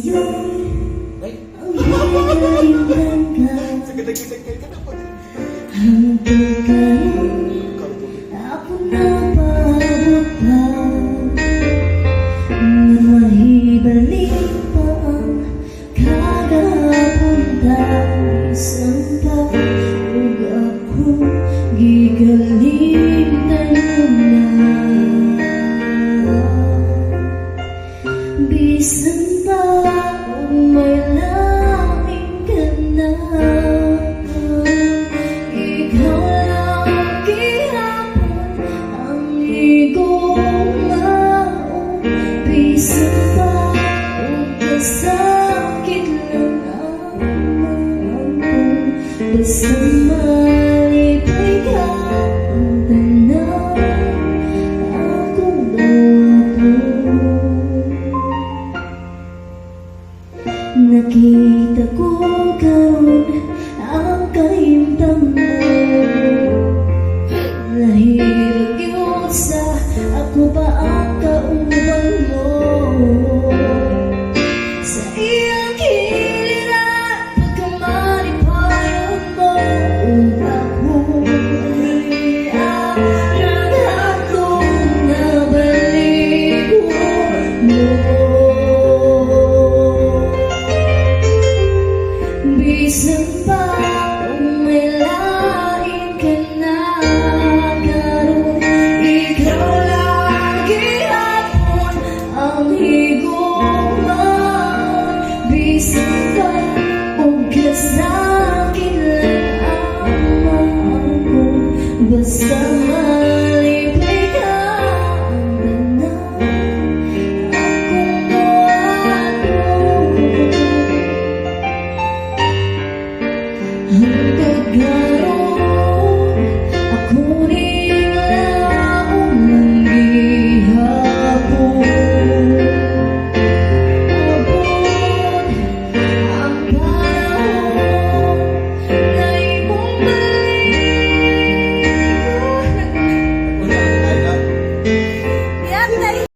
sa'yo'y ang hinalimtan ka. Hanggang ngayon ako napabot pa na mahibalik pa ang kagapon tayo samba. Huwag ako gigalitan mo na. Bisan pa kung may laing ka na, ikaw lang gihapon ang igong. Bisan pa kung kasakit lang ang maamong, basta malipay ka ang tanaw akong bato. Nakita ko karon ang kahimtang mo, lahirag yun sa ako pa ang kauban mo. Sa iyang giliran pagkamalipayon mo, akong halian ng hatong nabalik mo. Bisan pa kung may lain ka na, karon ikaw lang gihapon ang higugmaon. Bisan pa kung kasakit lang ang maamong, basta malipay ka ang tanaw akong bato. Hanggang